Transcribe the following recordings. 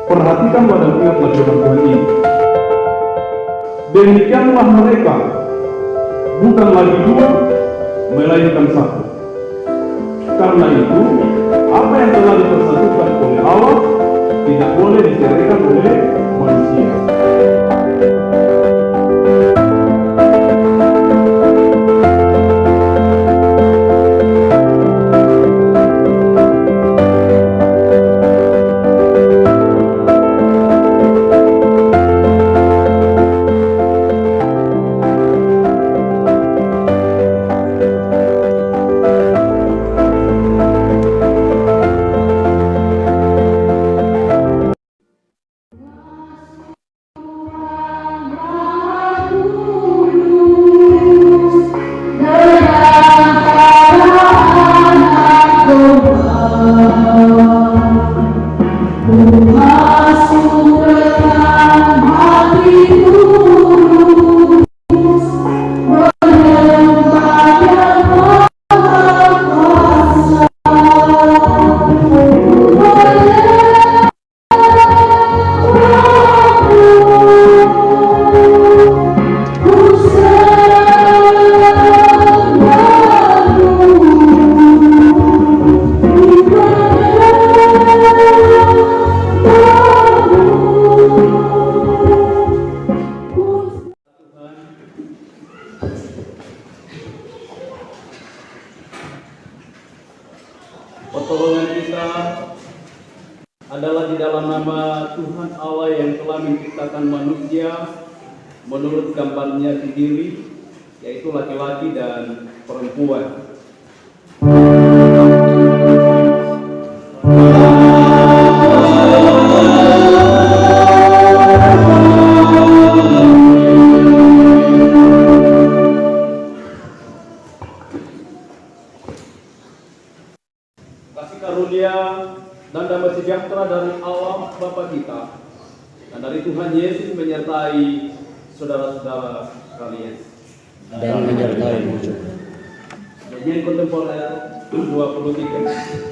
Perhatikan pada ingatlah firman Tuhan ini. Demikianlah mereka, bukan lagi dua, melainkan satu. Karena itu, apa yang telah dipersatukan oleh Allah tidak boleh diceraikan oleh manusia. Pertolongan kita adalah di dalam nama Tuhan Allah yang telah menciptakan manusia menurut gambarnya sendiri, yaitu laki-laki dan perempuan. Kasih karunia dan damai sejahtera dari Allah Bapa kita dan dari Tuhan Yesus menyertai saudara-saudara sekalian. Dan menyertai juga. Nyanyian kontemporer 23.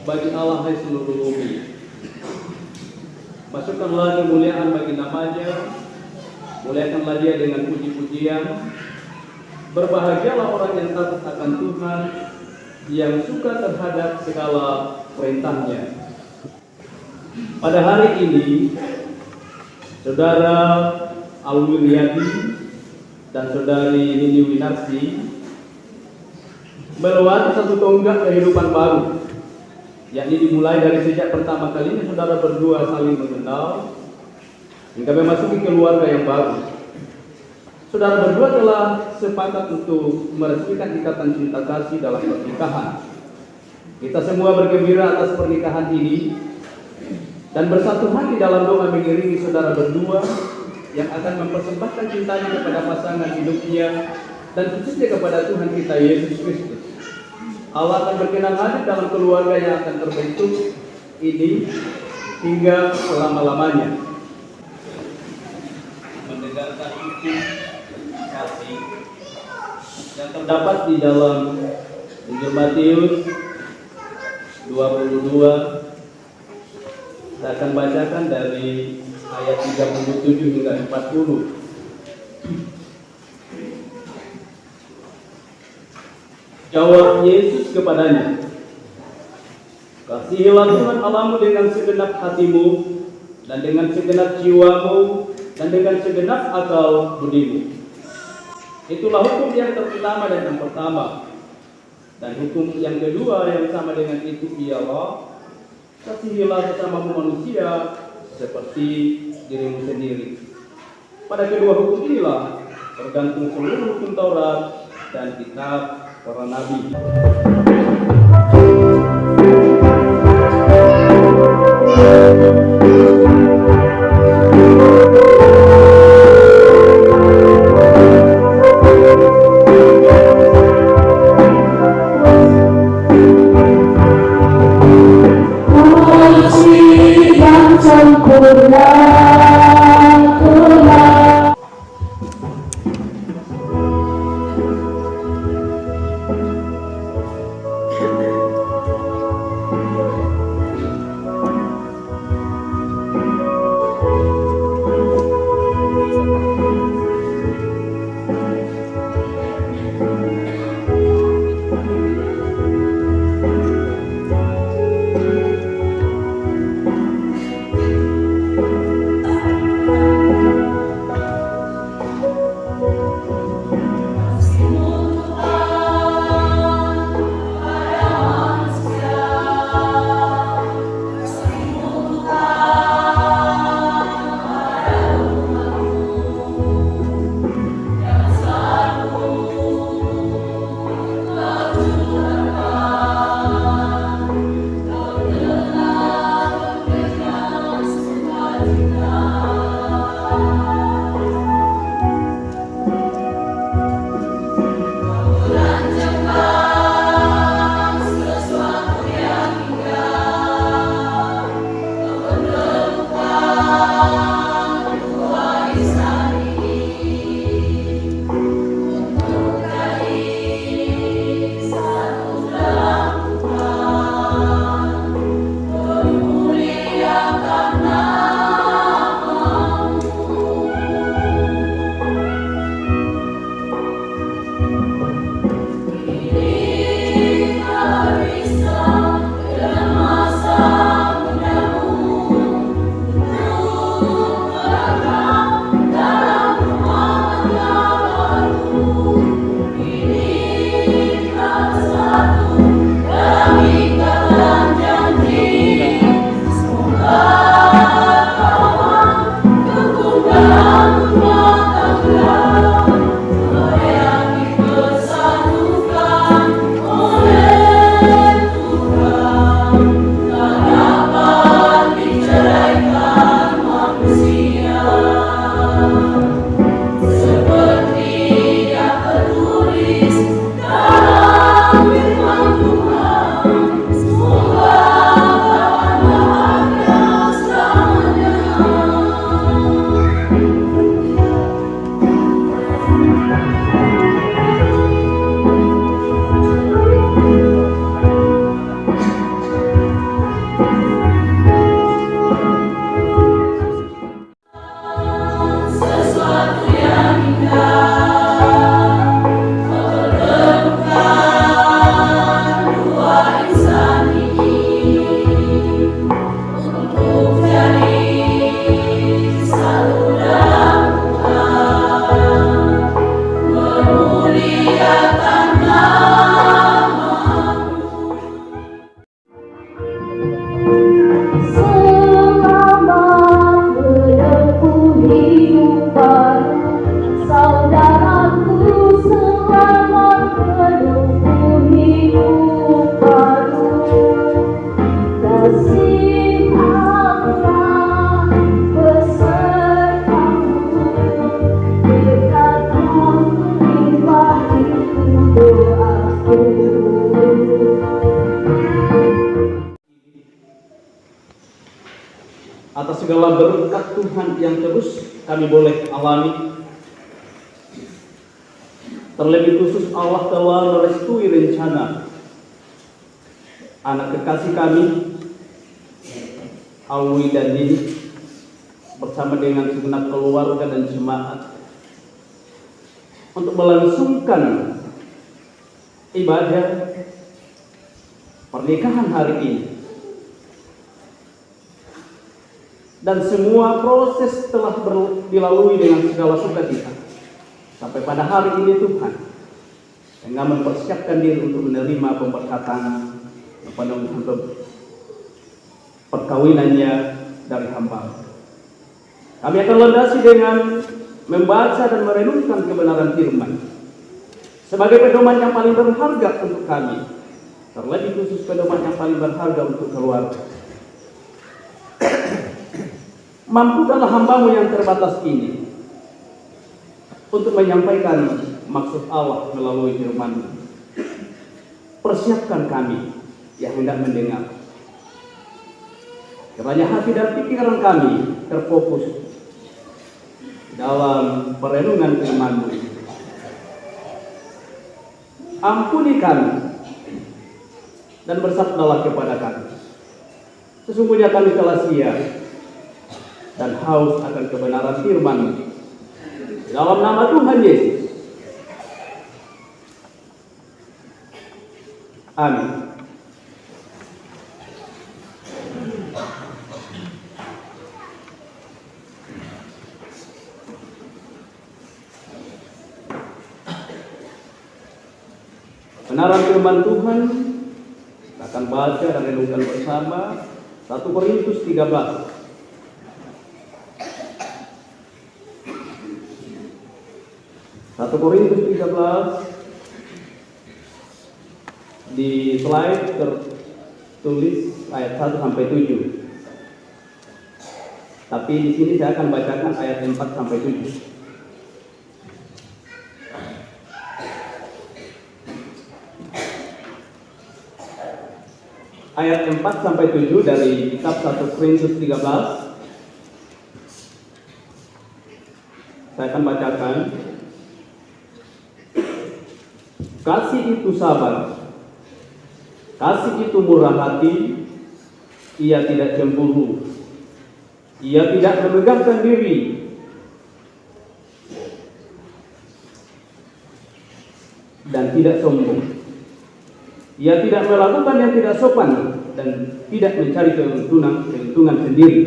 Bagi Allah hai seluruh bumi, masukkanlah kemuliaan bagi namanya, muliakanlah dia dengan puji-pujian. Berbahagialah orang yang takut akan Tuhan, yang suka terhadap segala perintahnya. Pada hari ini, Saudara Alwiliadi dan Saudari Nini Winarsi melewati satu tonggak kehidupan baru, yakni dimulai dari sejak pertama kalinya saudara berdua saling mengenal hingga memasuki keluarga yang baru. Saudara berdua telah sepakat untuk meresmikan ikatan cinta kasih dalam pernikahan. Kita semua bergembira atas pernikahan ini dan bersatu hati dalam doa mengiringi saudara berdua yang akan mempersembahkan cintanya kepada pasangan hidupnya dan khususnya kepada Tuhan kita Yesus Kristus. Allah akan berkenan hadir dalam keluarga yang akan terbentuk ini hingga selama-lamanya. Mendengarkan hukum kasih yang terdapat di dalam Injil Matius 22, saya akan bacakan dari ayat 37 hingga 40. Jawab Yesus kepadanya, Kasihilah Tuhan Allahmu dengan segenap hatimu, dan dengan segenap jiwamu, dan dengan segenap akal budimu. Itulah hukum yang pertama dan yang pertama. Dan hukum yang kedua yang sama dengan itu ialah kasihilah sesamamu manusia seperti dirimu sendiri. Pada kedua hukum inilah tergantung seluruh hukum Taurat dan kitab para nabi. Atas segala berkat Tuhan yang terus kami boleh alami, terlebih khusus Allah telah merestui rencana anak kekasih kami Alwi dan Dini bersama dengan segenap keluarga dan jemaat untuk melangsungkan ibadah pernikahan hari ini dan semua proses telah dilalui dengan segala sukacita. Sampai pada hari ini Tuhan Engkau mempersiapkan diri untuk menerima pemberkatan perkawinannya dari hamba. Kami akan landasi dengan membaca dan merenungkan kebenaran firman sebagai pedoman yang paling berharga untuk kami, terlebih khusus pedoman yang paling berharga untuk keluarga. Mampukanlah hambamu yang terbatas ini untuk menyampaikan maksud Allah melalui firman-Mu. Persiapkan kami yang hendak mendengar. Kiranya hati dan pikiran kami terfokus dalam perenungan firman-Mu. Ampuni kami dan bersabdalah kepada kami. Sesungguhnya kami telah sia dan haus akan kebenaran firman-Mu. Dalam nama Tuhan Yesus. Amin. Kebenaran firman Tuhan kita akan baca dan renungkan bersama 1 Korintus 13. 1 Korintus 13 di slide tertulis ayat 1 sampai 7. Tapi di sini saya akan bacakan ayat 4 sampai 7. Ayat 4 sampai 7 dari kitab 1 Korintus 13. Saya akan bacakan. Kasih itu sabar, kasih itu murah hati, ia tidak cemburu, ia tidak memegahkan diri, dan tidak sombong. Ia tidak melakukan yang tidak sopan dan tidak mencari keuntungan sendiri.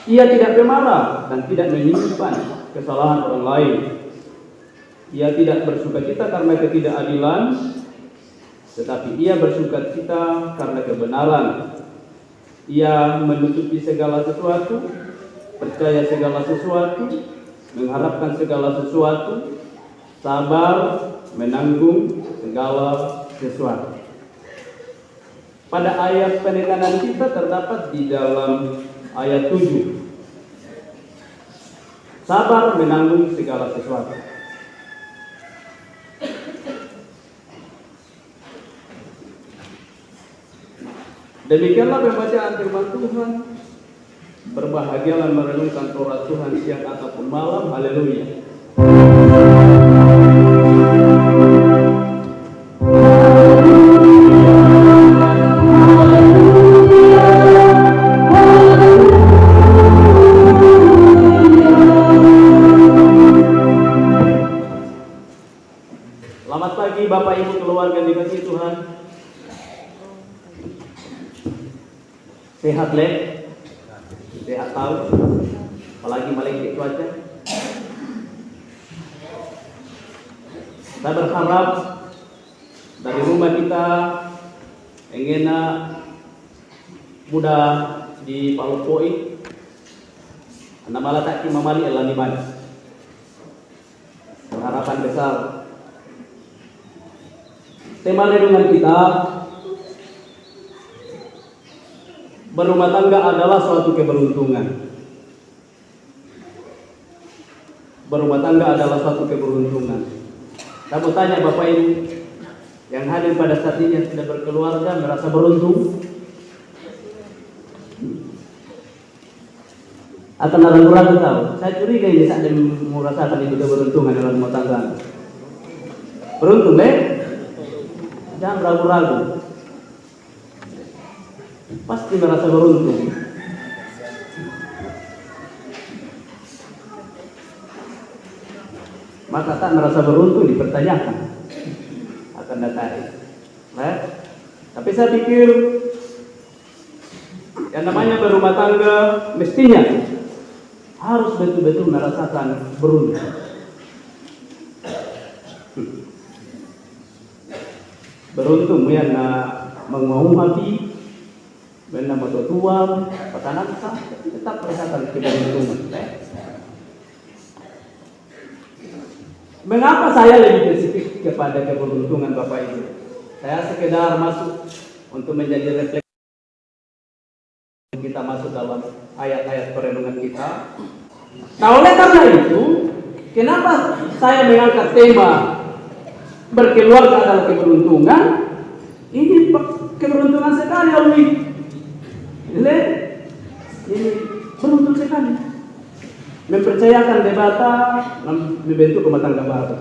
Ia tidak pemarah dan tidak menyimpan kesalahan orang lain. Ia tidak bersukacita karena ketidakadilan, tetapi ia bersukacita karena kebenaran. Ia menutupi segala sesuatu, percaya segala sesuatu, mengharapkan segala sesuatu, sabar, menanggung segala sesuatu. Pada ayat penekanan kita terdapat di dalam ayat 7. Sabar menanggung segala sesuatu. Demikianlah pembacaan firman Tuhan. Berbahagialah merenungkan Taurat Tuhan siang ataupun malam. Haleluya. Selamat pagi Bapak Ibu keluarga dikasihi Tuhan. Sehat leh, sehat tahu, apalagi malaikat cuaca. Kita berharap dari rumah kita engena mudah di Palupoi, anak malah tak mamali elang di mana. Harapan besar. Tema renungan kita, berumah tangga adalah suatu keberuntungan. Berumah tangga adalah suatu keberuntungan. Saya mau tanya Bapak Ibu yang hadir pada saat ini yang sudah berkeluarga, merasa beruntung? Atau ragu-ragu tahu? Saya curiga ini saat merasakan itu keberuntungan dalam rumah tangga. Beruntung, jangan ragu-ragu. Pasti merasa beruntung. Maka tak merasa beruntung dipertanyakan akan datang. Tapi saya pikir Yang namanya berumah tangga mestinya harus betul-betul merasakan beruntung. Beruntung ya na menguang hati, benar betul tua, patanan sah, tetap merasakan keberuntungan. Mengapa saya lebih spesifik kepada keberuntungan Bapak Ibu? Saya sekedar masuk untuk menjadi refleksi kita masuk dalam ayat-ayat perenungan kita. Nah, oleh karena itu, kenapa saya mengangkat tema berkeluarga adalah keberuntungan? Ini keberuntungan sekali, Alwi. Ini beruntung sekali. Mempercayakan debata membentuk rumah tangga baru.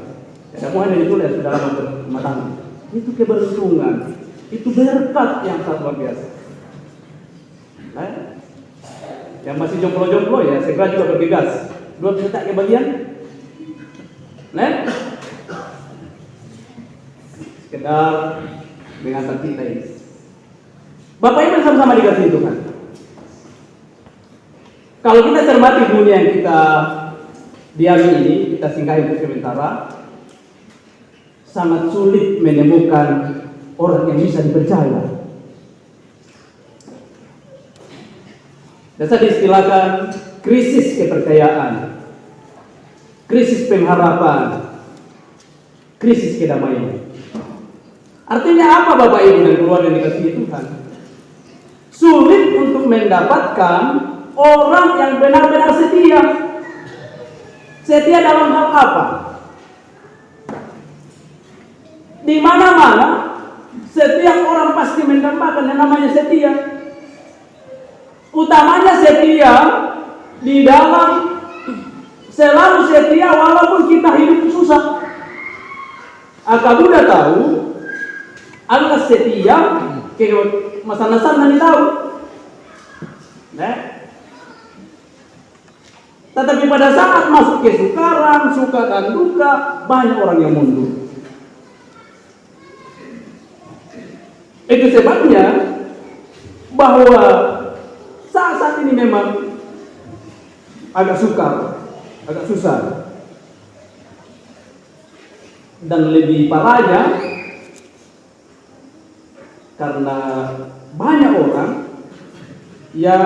Semua yang ditulis dalam rumah tangga. Itu keberuntungan. Itu berkat yang sangat luar biasa. Yang masih jomblo-jomblo ya segera juga bergegas. Dua bisa tak kebagian? Sekedar mengangkat kita ini. Bapak Ibu sama-sama dikasih Tuhan. Kalau kita cermati dunia yang kita diami ini, kita singgahi untuk sementara, sangat sulit menemukan orang yang bisa dipercaya. Dasar diistilahkan krisis kepercayaan, krisis pengharapan, krisis kedamaian. Artinya apa Bapak Ibu dan keluarga yang dikasihi Tuhan? Sulit untuk mendapatkan orang yang benar-benar setia. Setia dalam hal apa? Di mana-mana setiap orang pasti mendapatkan yang namanya setia. Utamanya setia di dalam selalu setia walaupun kita hidup susah. Akak muda tahu, adalah setia ke masa-masa nanti tahu. Tetapi pada saat masuk kesukaran, suka dan duka, banyak orang yang mundur. Itu sebabnya bahwa saat ini memang agak sukar, agak susah. Dan lebih parahnya karena banyak orang yang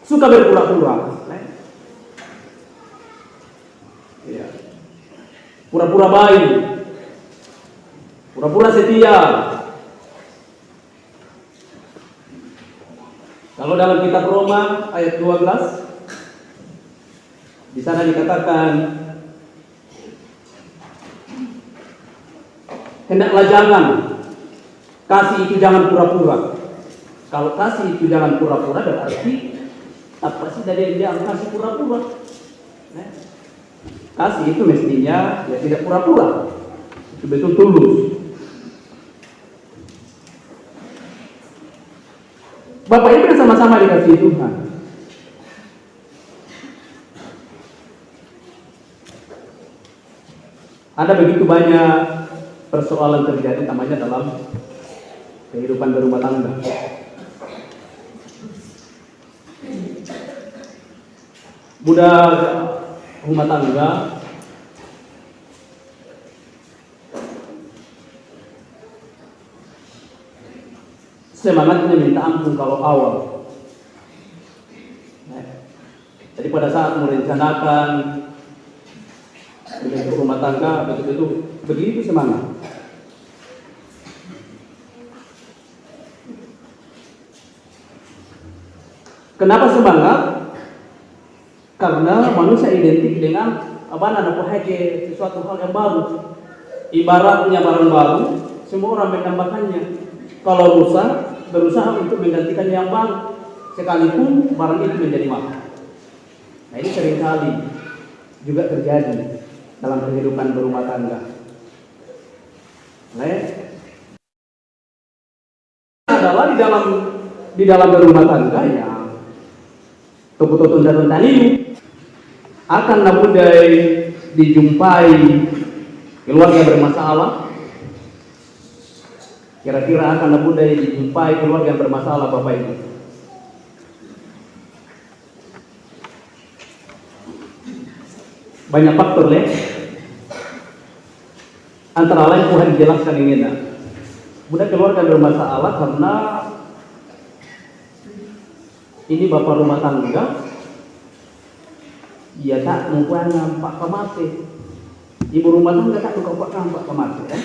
suka berpura-pura. Pura-pura baik, pura-pura setia. Kalau dalam kitab Roma ayat 12 di sana dikatakan hendaklah jangan kasih itu jangan pura-pura. Kalau kasih itu jangan pura-pura berarti apa sih dari yang kasih pura-pura? Kasih itu mestinya ya tidak pura-pura, itu betul tulus. Bapak Ibu sama-sama dikasihi Tuhan. Ada begitu banyak persoalan terjadi namanya dalam kehidupan berumah tangga. Budak rumah tangga semangatnya minta ampun kalau awal. Jadi pada saat merencanakan membentuk rumah tangga betul-betul begitu semangat. Kenapa semangat? Karena manusia identik dengan sesuatu hal yang baru. Ibaratnya barang baru, semua orang menambahkannya. Kalau rusak, berusaha untuk menggantikan yang baru, sekalipun barang itu menjadi mahal. Nah ini seringkali juga terjadi dalam kehidupan berumah tangga. Adalah di dalam berumah tangga ya, tokototun dan taniu akan mudah dijumpai keluarga bermasalah kira-kira akan mudah dijumpai keluarga yang bermasalah Bapak Ibu? Banyak faktor ya. Antara lain Tuhan jelaskan ini nah. Mudah keluarga bermasalah karena ini bapak rumah tangga, ya tak mempunyai nampak kemati. Ibu rumah tangga tak mempunyai nampak kemati ya.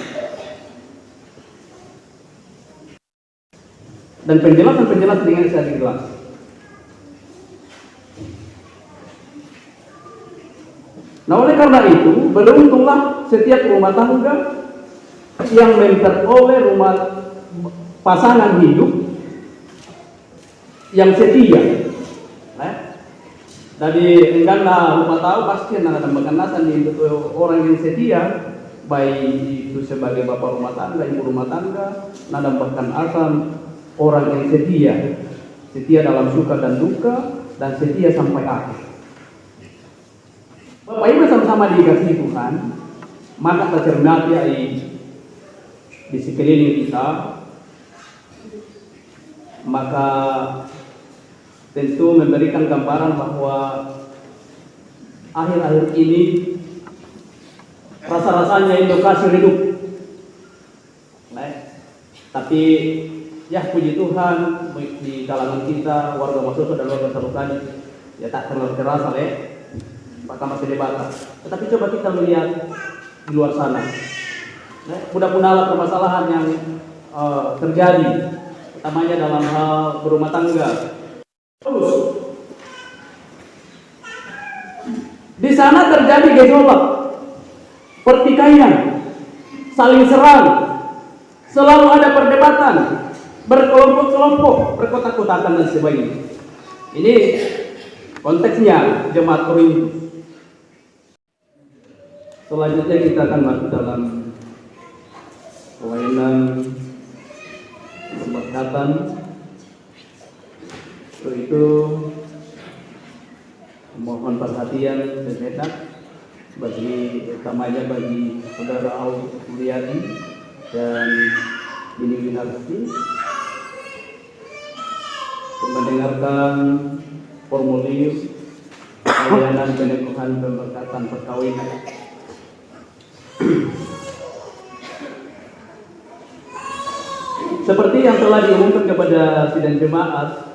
Dan penjelasan dengan saya jelas. Nah oleh karena itu beruntunglah setiap rumah tangga yang memperoleh rumah pasangan hidup yang setia. Dari enggaklah rumah tahu pasti ada mengenakan untuk orang yang setia, baik itu sebagai bapak rumah tangga, ibu rumah tangga, menambahkan asam orang yang setia dalam suka dan duka dan setia sampai akhir. Bapak Ibu sama-sama dikasihi Tuhan, maka tercermati di sekeliling kita, maka tentu memberikan gambaran bahwa akhir-akhir ini rasa-rasanya edukasi hidup. Tapi ya puji Tuhan di kalangan kita, warga Masoso dan warga Salukani, ya tak terlalu terasa maka masih debat. Tetapi coba kita melihat di luar sana. Mudah-mudahan permasalahan yang terjadi, utamanya dalam hal berumah tangga. Terus di sana terjadi gejolak, pertikaian, saling serang, selalu ada perdebatan, berkelompok-kelompok, berkotak-kotakan dan sebagainya. Ini konteksnya jemaat Korintus. Selanjutnya kita akan masuk dalam pelayanan pemberkatan. Untuk itu mohon perhatian sejenak utamanya bagi saudara Auliadi dan Bini Winarti untuk mendengarkan formulir pelayanan peneguhan pemberkatan perkawinan. Seperti yang telah diumumkan kepada sidang jemaat,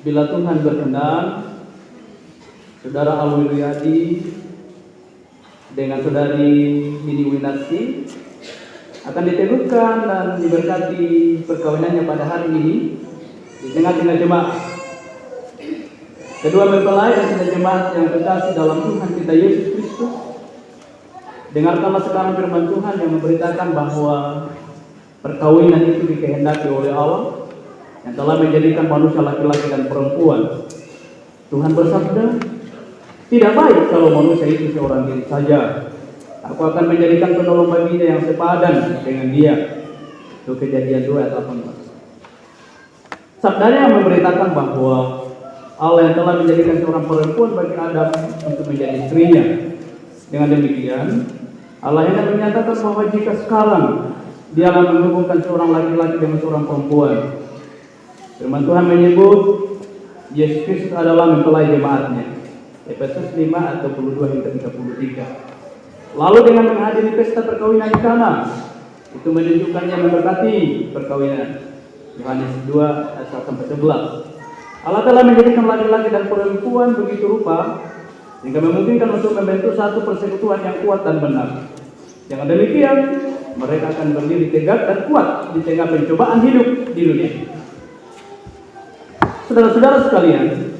bila Tuhan berkenan, saudara Auliadi dengan saudari Bini Winarti akan diteguhkan dan diberkati perkawinannya pada hari ini di tengah-tengah jemaat. Kedua mempelai dan sidang jemaat yang terkasih dalam Tuhan kita Yesus Kristus, dengarkanlah sekarang firman Tuhan yang memberitakan bahwa perkawinan itu dikehendaki oleh Allah yang telah menjadikan manusia laki-laki dan perempuan. Tuhan bersabda, tidak baik kalau manusia itu seorang diri saja. Aku akan menjadikan penolong baginya yang sepadan dengan dia. Itu Kejadian 2 ayat 18. Sabdanya yang memberitakan bahwa Allah yang telah menjadikan seorang perempuan bagi Adam untuk menjadi istrinya. Dengan demikian, Allah hendak menyatakan bahwa jika sekarang Dia akan menghubungkan seorang laki-laki dengan seorang perempuan. Firman Tuhan menyebut Yesus Kristus adalah mempelai jemaatnya. Efesus 5 ayat 22 hingga 33. Lalu dengan menghadiri pesta perkawinan di Kana, itu menunjukkannya memberkati perkawinan. Yohanes 2 ayat 1 sampai 11. Allah telah menjadikan laki-laki dan perempuan begitu rupa sehingga memungkinkan untuk membentuk satu persekutuan yang kuat dan benar. Dengan demikian, mereka akan berdiri tegak dan kuat di tengah pencobaan hidup di dunia. Saudara-saudara sekalian,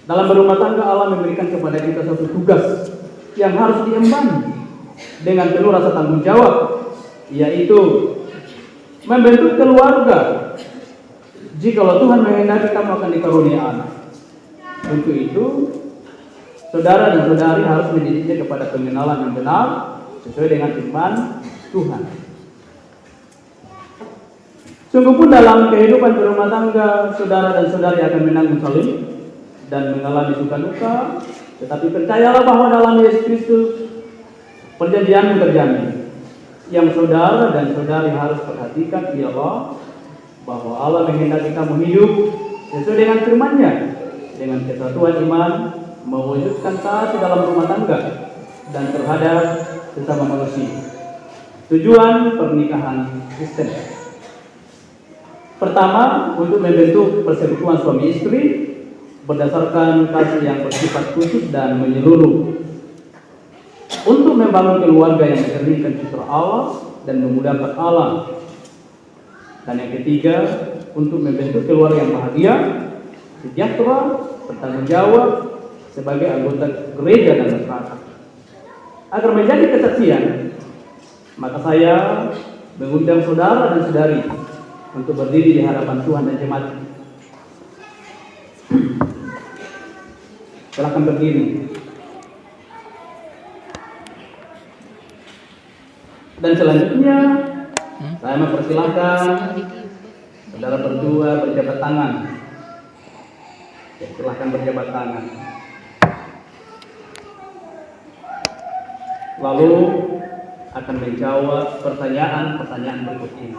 dalam berumah tangga Allah memberikan kepada kita satu tugas yang harus diemban dengan penuh rasa tanggung jawab, yaitu membentuk keluarga. Jikalau Tuhan menghendaki kamu akan dikarunia anak. Untuk itu, saudara dan saudari harus mendidiknya kepada pengenalan yang benar sesuai dengan firman Tuhan. Sungguh pun dalam kehidupan berumah tangga, saudara dan saudari akan menanggung salib dan mengalami suka duka, tetapi percayalah bahwa dalam Yesus Kristus perjanjianmu terjamin. Yang saudara dan saudari harus perhatikan ialah bahwa Allah menghendaki kamu hidup sesuai dengan firman-Nya, dengan kesatuan iman, mewujudkan kasih dalam rumah tangga dan terhadap sesama manusia. Tujuan pernikahan Kristen: pertama, untuk membentuk persekutuan suami istri berdasarkan kasih yang bersifat khusus dan menyeluruh, untuk membangun keluarga yang mencerminkan citra Allah dan memudahkan Allah. Dan yang ketiga, untuk membentuk keluarga yang bahagia, sejahtera, bertanggung jawab sebagai anggota gereja dan masyarakat. Agar menjadi kesaksian, maka saya mengundang saudara dan saudari untuk berdiri di hadapan Tuhan dan jemaat. Silakan berdiri. Dan selanjutnya saya mempersilahkan saudara berdua berjabat tangan. Ya, silahkan berjabat tangan. Lalu akan menjawab pertanyaan-pertanyaan berikut ini.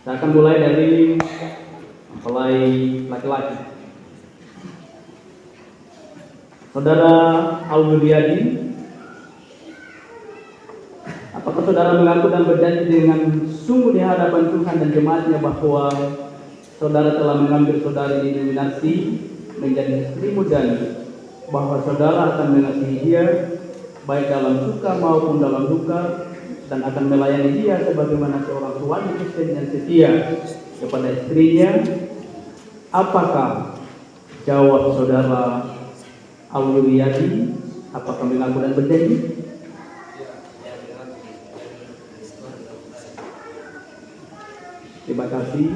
Saya akan mulai dari mempelai laki-laki. Saudara Al-Mulyadi, apakah saudara mengaku dan berjanji dengan sungguh di hadapan Tuhan dan jemaatnya bahwa saudara telah mengambil saudari Winarsi menjadi istrimu dan bahwa saudara akan mengasihi dia baik dalam suka maupun dalam duka dan akan melayani dia sebagaimana seorang suami Kristen yang setia kepada istrinya? Apakah jawab saudara Al-Mulyadi? Apakah mengaku dan berjanji? Terima kasih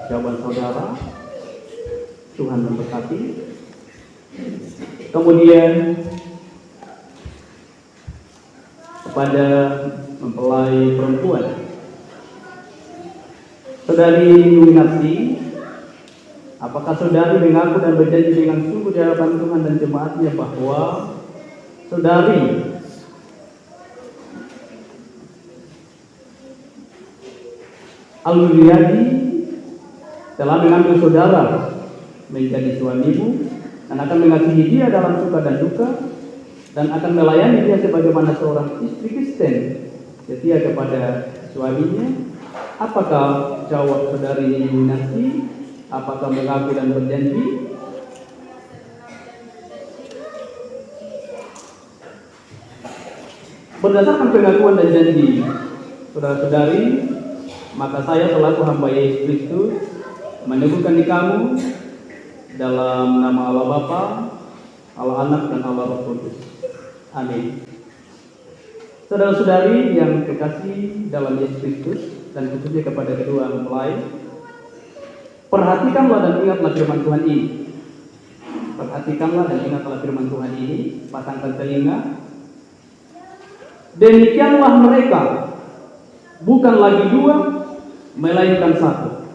jawaban saudara. Tuhan memberkati. Kemudian kepada mempelai perempuan, saudari Winarsi, apakah saudari mengaku dan berjanji dengan sungguh di hadapan Tuhan dan jemaatnya bahwa saudari Al-Mulyadi telah mengambil saudara menjadi suamimu dan akan mengasihi dia dalam suka dan duka dan akan melayani dia sebagaimana seorang istri Kristen setia kepada suaminya? Apakah jawab saudari Winarsi? Apakah mengaku dan berjanji? Berdasarkan pengakuan dan janji saudara-saudari, maka saya selaku hamba Yesus Kristus meneguhkan di kamu dalam nama Allah Bapa, Allah Anak dan Allah Roh Kudus. Amin. Saudara-saudari yang kekasih dalam Yesus Kristus dan khususnya kepada kedua mempelai, perhatikanlah dan ingatlah firman Tuhan ini. Perhatikanlah dan ingatlah firman Tuhan ini. Pasangkan telinga. Demikianlah mereka, bukan lagi dua, melainkan satu.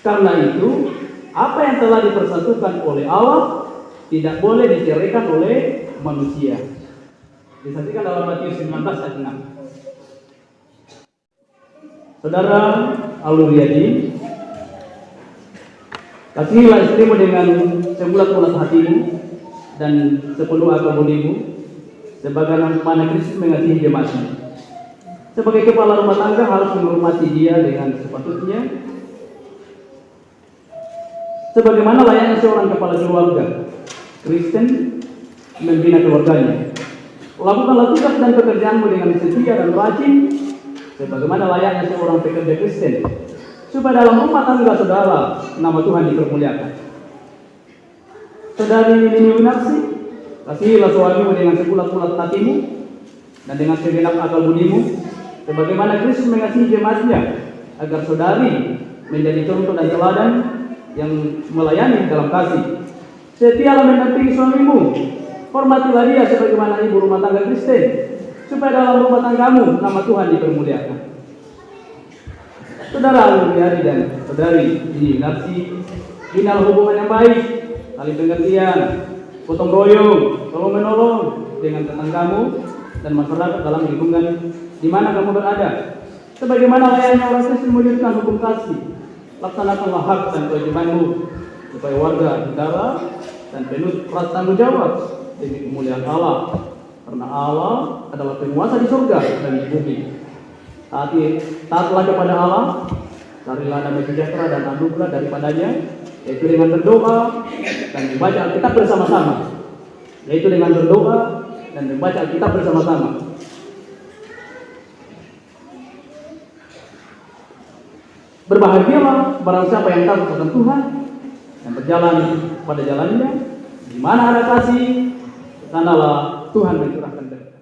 Karena itu, apa yang telah dipersatukan oleh Allah tidak boleh diceraikan oleh manusia. Disaksikan dalam Matius 19 ayat 6. Saudara Al-Mulyadi, kasihilah istrimu dengan sebulat-bulat hatimu dan sepenuh akal budimu, sebagaimana Kristus mengasihi jemaatnya. Sebagai kepala rumah tangga harus menghormati dia dengan sepatutnya, sebagaimana layaknya seorang kepala keluarga Kristen membina keluarganya. Lakukanlah tugas dan pekerjaanmu dengan setia dan rajin, sebagaimana layaknya seorang pekerja Kristen, supaya dalam rumah tangga saudara nama Tuhan dipermuliakan. Saudari Winarsi, kasihilah suamimu dengan sebulat-bulat hatimu dan dengan segenap akal budimu, sebagaimana Kristus mengasihi jemaatnya, agar saudari menjadi contoh dan teladan yang melayani dalam kasih. Setialah mendampingi suamimu, hormatilah dia sebagaimana ibu rumah tangga Kristen, supaya dalam rumah tanggamu nama Tuhan dipermuliakan. Saudara Al-Mulyadi dan saudari Winarsi, bina hubungan yang baik, saling pengertian, gotong royong, tolong menolong dengan tetanggamu dan masyarakat dalam lingkungan di mana kamu berada. Sebagaimana layaknya orang Kristen mewujudkan hukum kasih, laksanakanlah hak dan kewajibanmu supaya warga negara dan penuh rasa tanggung jawab demi kemuliaan Allah, karena Allah adalah penguasa di surga dan di bumi. Taatlah kepada Allah, carilah damai sejahtera dan anugerah daripadanya, yaitu dengan berdoa dan membaca Alkitab bersama-sama. Yaitu dengan berdoa dan membaca Alkitab bersama-sama. Berbahagialah barang siapa yang takut akan Tuhan dan berjalan pada jalannya. Di mana ada kasih, sanalah Tuhan mencurahkan berkat.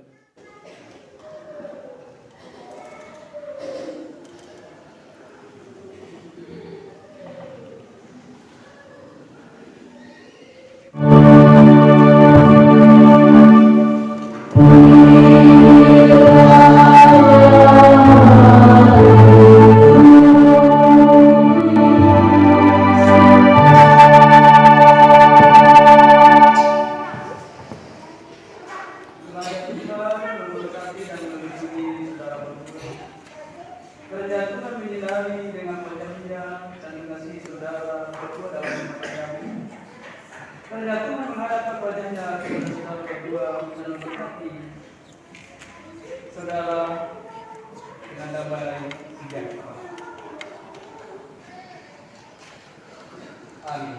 Kerja Tuhan menyinari dengan wajahnya dan mengasihi saudara berdua dalam rumah kami. Kerja Tuhan menghadapkan wajahnya kepada saudara berdua dan memberkati saudara dengan damai sejahtera. Amin.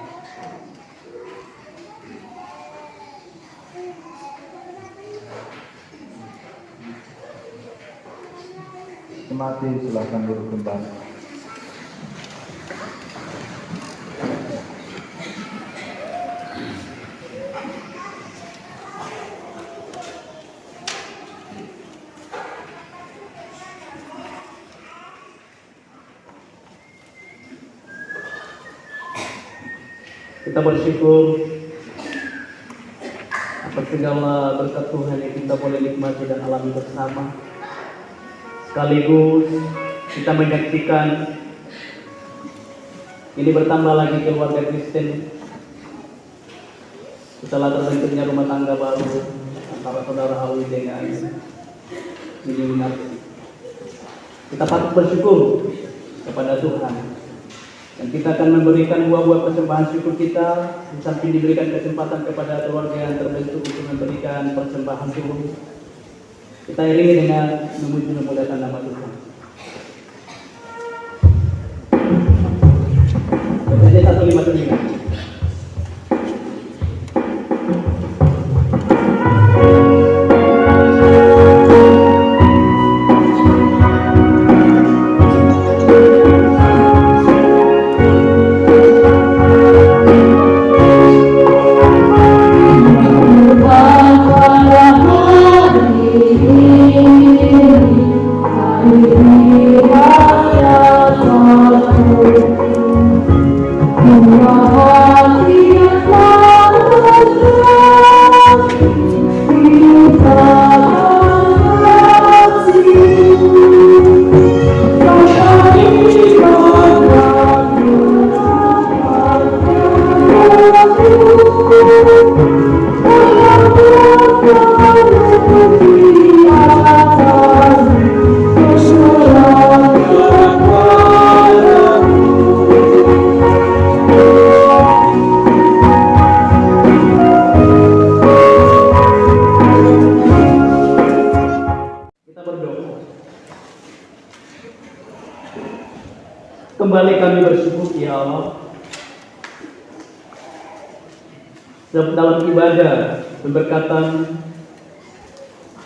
Mati silakan duduk kembali. Kita bersyukur atas segala berkat Tuhan yang kita boleh nikmati dan alami bersama. Sekaligus kita menyaksikan ini bertambah lagi keluarga Kristen setelah terbentuknya rumah tangga baru antara saudara Awi dengan Mini Narsi. Kita patut bersyukur kepada Tuhan dan kita akan memberikan buah-buah persembahan syukur kita di samping diberikan kesempatan kepada keluarga yang terbentuk untuk memberikan persembahan syukur. Kita iringi dengan memuji memuliakan nama Tuhan. Jadi 153. Kembali kami bersyukur ya Allah dalam ibadah pemberkatan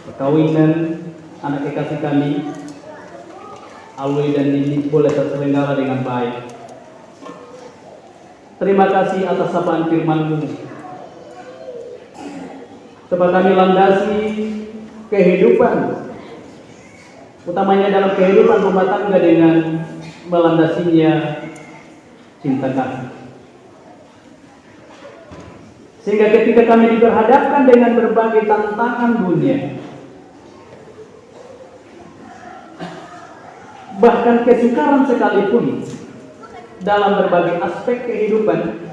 perkawinan anak kekasih kami Alwi dan Nini boleh terselenggara dengan baik. Terima kasih atas sapaan firman-Mu. Sebab kami landasi kehidupan utamanya dalam kehidupan rumah tangga dengan melandasinya cinta kasih. Sehingga ketika kami diperhadapkan dengan berbagai tantangan dunia, bahkan kesukaran sekalipun dalam berbagai aspek kehidupan,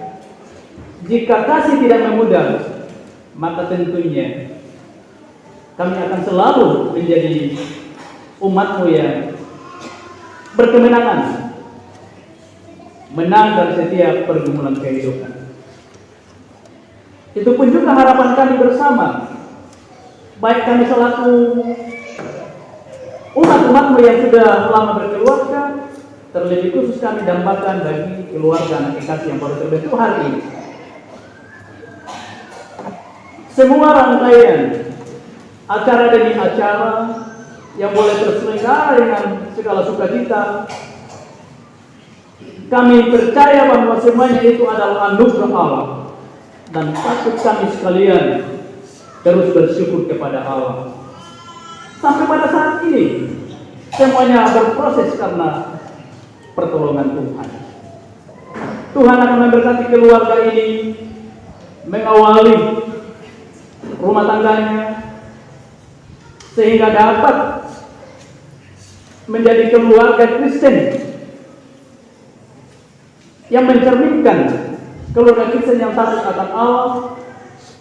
jika kasih tidak memudar, maka tentunya kami akan selalu menjadi umatmu yang berkemenangan, menang dari setiap pergumulan kehidupan. Itu pun juga harapan kami bersama, baik kami selaku umat-umatmu yang sudah lama berkeluarga, terlebih khusus kami dambakan bagi keluarga anak kekasih yang baru terbentuk hari ini. Semua rangkaian acara demi acara yang boleh terselenggara dengan segala sukacita, kami percaya bahwa semuanya itu adalah anugerah Allah, dan patut kami sekalian terus bersyukur kepada Allah. Sampai pada saat ini semuanya berproses karena pertolongan Tuhan. Tuhan akan memberkati keluarga ini, mengawali rumah tangganya, sehingga dapat menjadi keluarga Kristen yang mencerminkan keluarga Kristen yang taat akan Allah,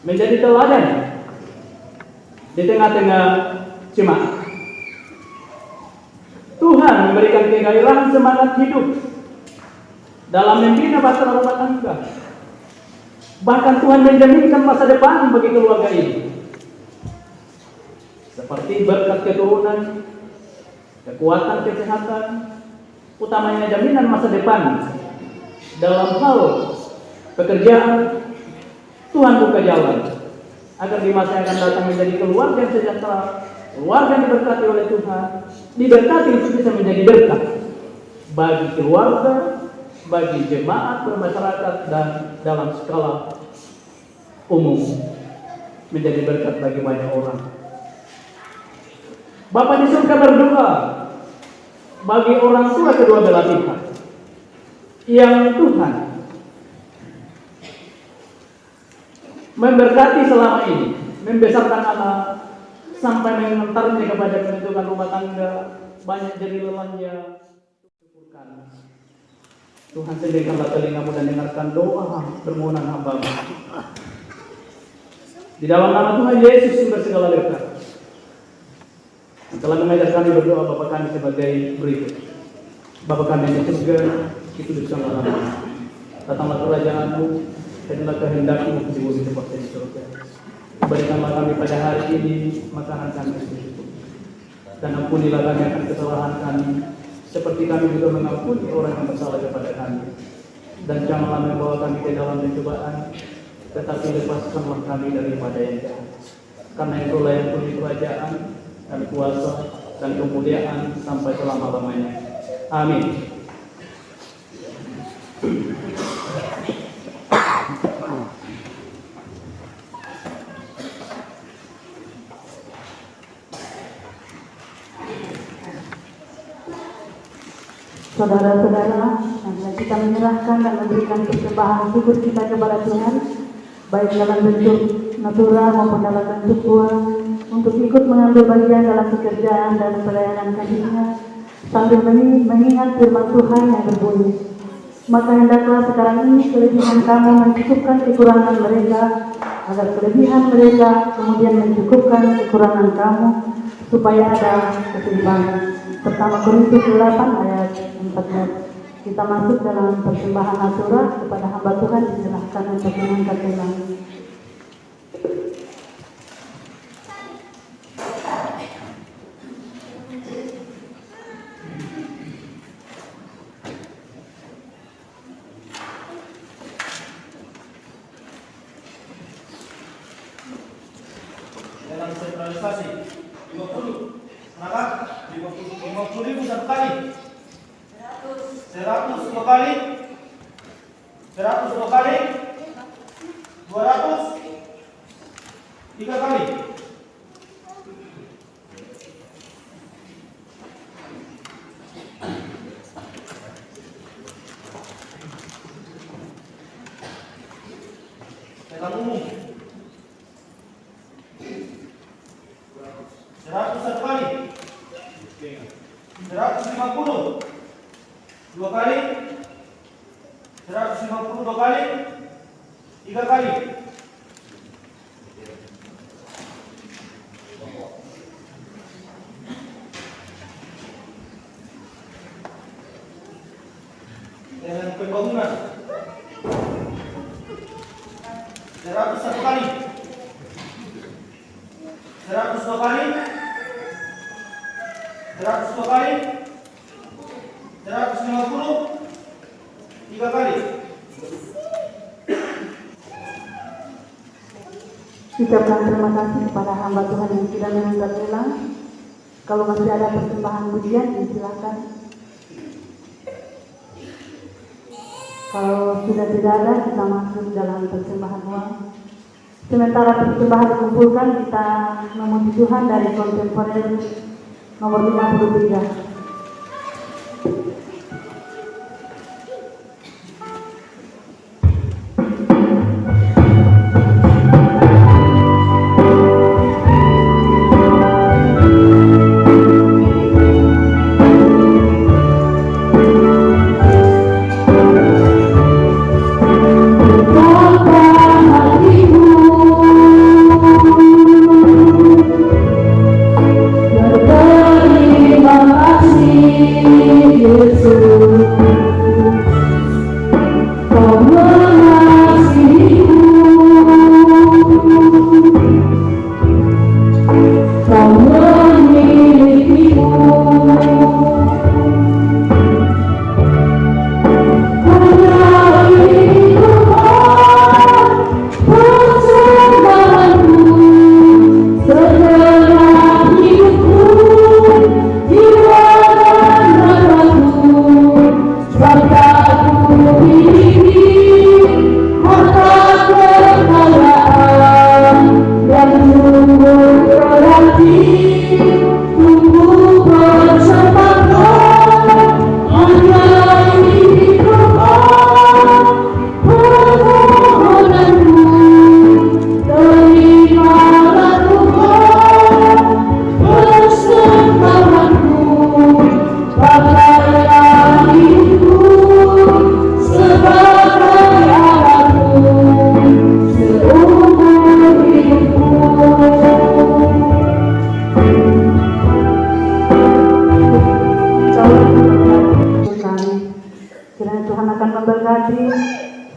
menjadi teladan di tengah-tengah jemaat. Tuhan memberikan kegairahan semangat hidup dalam membina bahtera rumah tangga. Bahkan Tuhan menjaminkan masa depan bagi keluarga ini, seperti berkat keturunan, kekuatan kesehatan, utamanya jaminan masa depan dalam hal pekerjaan. Tuhan buka jalan agar di masa yang akan datang menjadi keluarga yang sejahtera, keluarga yang diberkati oleh Tuhan, diberkati untuk bisa menjadi berkat bagi keluarga, bagi jemaat, bermasyarakat, dan dalam skala umum menjadi berkat bagi banyak orang. Bapa di surga berdoa bagi orang tua kedua belah pihak yang Tuhan memberkati selama ini, membesarkan anak sampai mengantarnya kepada pembentukan rumah tangga, banyak jerih lelahnya. Syukurkan Tuhan, sediakanlah telingamu dan dengarkan doa permohonan hamba-Mu. Di dalam nama Tuhan Yesus sumber segala berkat, telah mengajar kami berdoa Bapa kami sebagai berikut. Bapa kami yang di surga, dikuduskanlah namamu. Datanglah kerajaan-Mu, jadilah kehendak-Mu di bumi seperti di surga. Berikanlah kami pada hari ini makanan kami secukupnya, dan ampunilah kami akan kesalahan kami, seperti kami juga mengampuni orang yang bersalah kepada kami. Dan janganlah membawa kami ke dalam pencobaan, tetapi lepaskanlah kami daripada yang jahat. Karena itulah yang punya kerajaan dan kuasa dan kemuliaan sampai selama-lamanya. Amin. Saudara-saudara, marilah kita menyerahkan dan memberikan persembahan syukur kita kepada Tuhan, baik dalam bentuk natural maupun dalam bentuk uang, untuk ikut mengambil bagian dalam pekerjaan dan pelayanan kasih-Nya, sambil mengingat firman Tuhan yang berbunyi, maka hendaklah sekarang ini kelebihan kamu mencukupkan kekurangan mereka, agar kelebihan mereka kemudian mencukupkan kekurangan kamu, supaya ada keseimbangan. Pertama Korintus 8 ayat 14. Kita masuk dalam persembahan natural kepada hamba Tuhan, diserahkan untuk mengangkat gelang. Dalam sentralisasi 50, maka 50.000 satu kali, 100 dua kali, 100 dua kali, 200 tiga kali. Dalam umum 100 satu kali, 150 dua kali, 150 dua kali, tiga kali. 101 kali. 102 kali. 102 kali. 150. 3 kali. Ucapkan terima kasih kepada hamba Tuhan yang sudah menanggap rela. Kalau masih ada persembahan pujian, silakan. Kalau sudah tidak ada, kita masuk dalam persembahan uang. Sementara persembahan dikumpulkan, kita memuji Tuhan dari kontemporer nomor 53.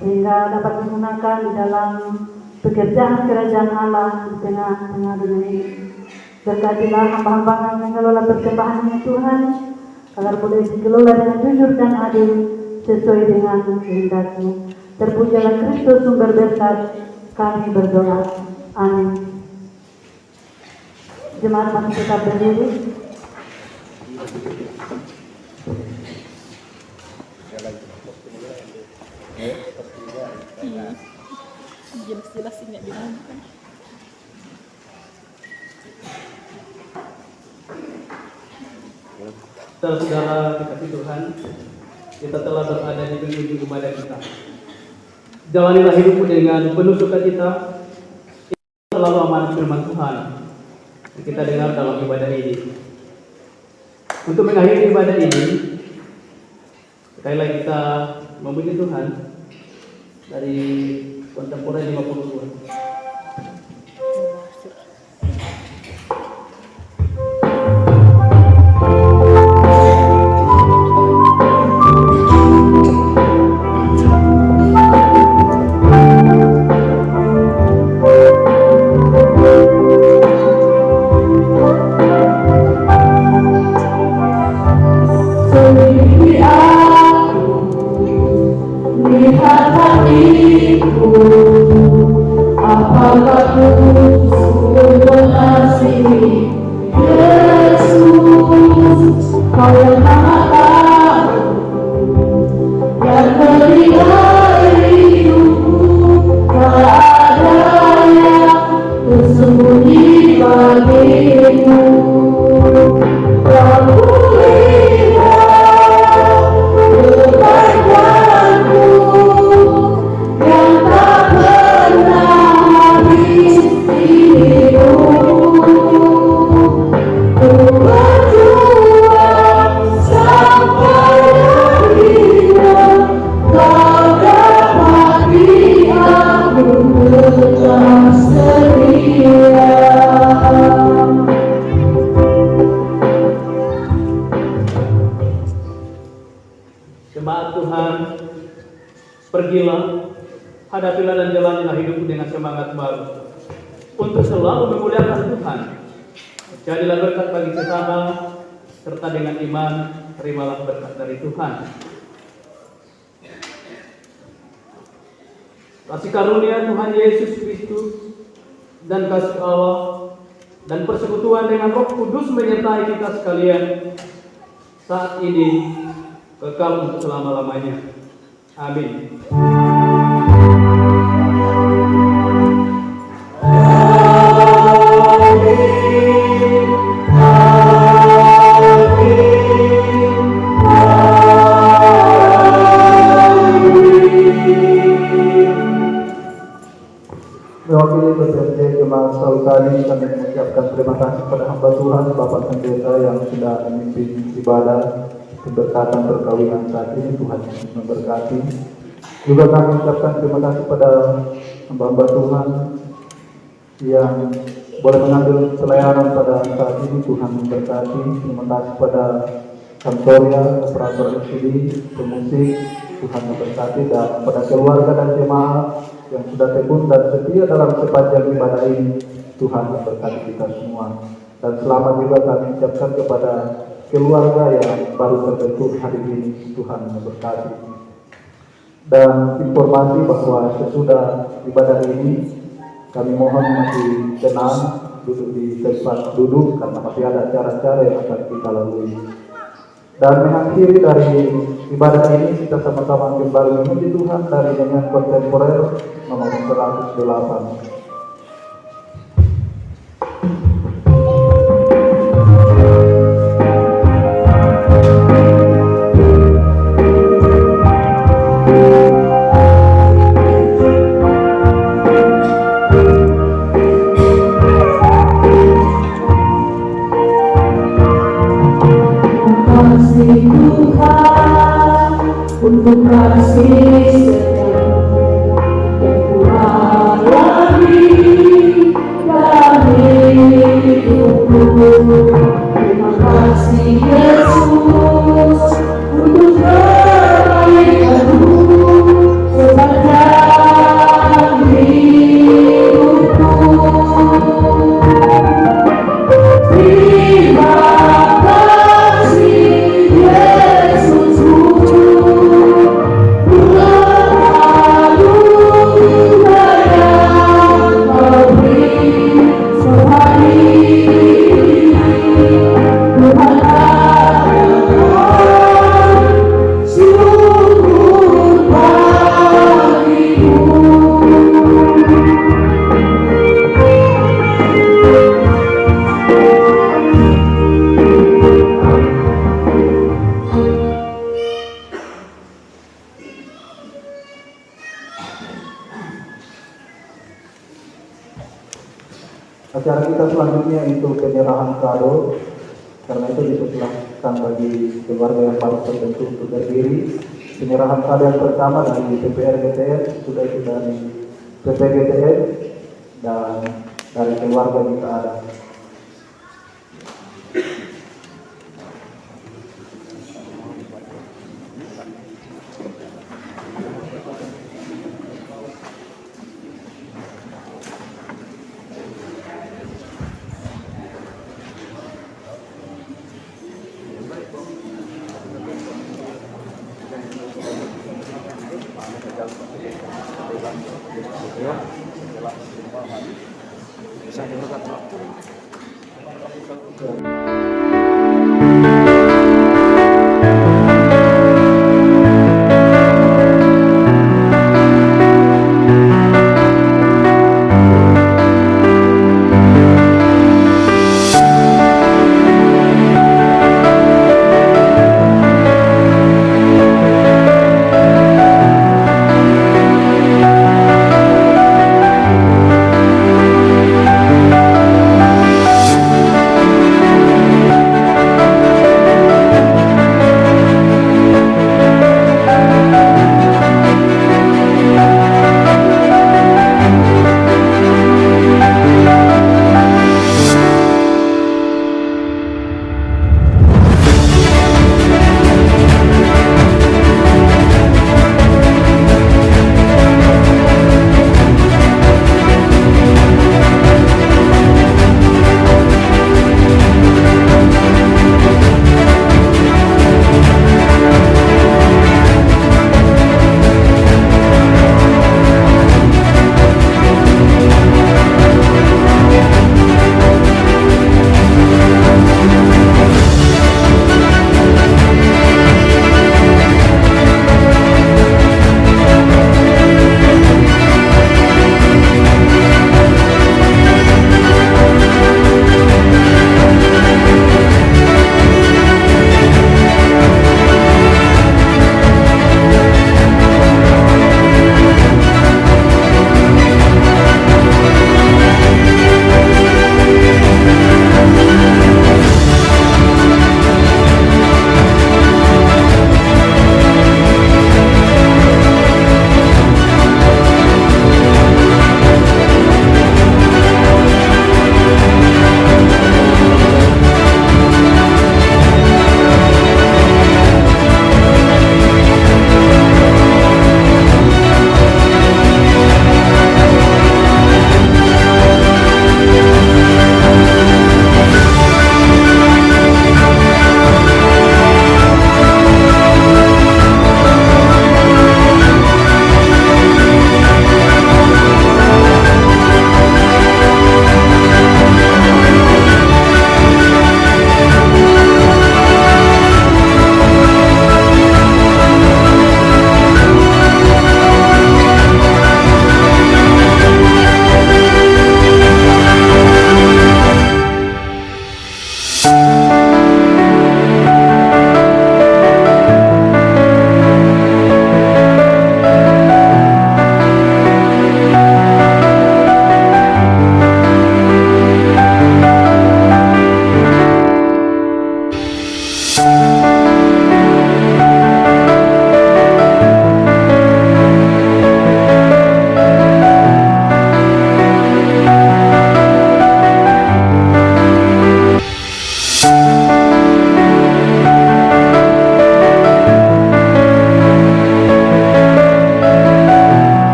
Sehingga dapat digunakan di dalam pekerjaan kerajaan Allah di tengah-tengah dunia ini. Berkatilah hamba-hamba yang mengelola persembahan ini Tuhan, agar boleh dikelola dengan jujur dan adil sesuai dengan kehendak-Mu. Terpujilah Kristus sumber berkat, kami berdoa. Amin. Jemaat masih tetap berdiri. Jelas-jelas nggak bilang kan. Saudara dikasih Tuhan, kita telah berada di penghujung ibadah kita. Jalanilah hidupmu dengan penuh sukacita. Selalu amanat firman Tuhan yang kita dengar dalam ibadah ini. Untuk mengakhiri ibadah ini, sekali lagi kita memuji Tuhan dari kontemporer 52. Jemaat Tuhan, pergilah, hadapilah dan jalanilah hidupmu dengan semangat baru untuk selalu memuliakan Tuhan. Jadilah berkat bagi sesama, serta dengan iman, terimalah berkat dari Tuhan. Kasih karunia Tuhan Yesus Kristus dan kasih Allah dan persekutuan dengan Roh Kudus menyertai kita sekalian saat ini kekal untuk selama-lamanya. Amin. Mewakili PPSD Jemaat Sautari, kami mengucapkan terima kasih kepada hamba Tuhan Bapak Pendeta yang sudah memimpin ibadah keberkatan perkawinan saat ini. Tuhan Yesus memberkati. Juga kami mengucapkan terima kasih kepada hamba-hamba Tuhan yang boleh mengambil pelayanan pada saat ini. Tuhan memberkati. Terima kasih kepada Kantoria, operator LCD, pemusik. Tuhan memberkati, dan kepada keluarga dan jemaat yang sudah tekun dan setia dalam sepanjang ibadah ini. Tuhan memberkati kita semua. Dan selamat juga kami ucapkan kepada keluarga yang baru terbentuk hari ini. Tuhan memberkati. Dan informasi bahwa sesudah ibadah ini kami mohon masih tenang, duduk di tempat duduk karena masih ada acara-acara yang akan kita lalui. Dan mengakhiri dari ibadah ini, kita sama-sama kembali memuji Tuhan dari nyanyian kontemporer nomor 108. Untuk kasih setia yang Tuhan beri dari hidupku. Terima kasih Yesus untuk kebaikan-Mu sepanjang hidupku. Terima kasih Yesusku. Acara kita selanjutnya itu penyerahan kado. Karena itu dipersilahkan bagi keluarga yang baru terbentuk untuk berdiri. Penyerahan kado yang pertama dari PPR GTS, sudah itu dari PP GTS dan dari keluarga jika ada. Bisa dilakukan.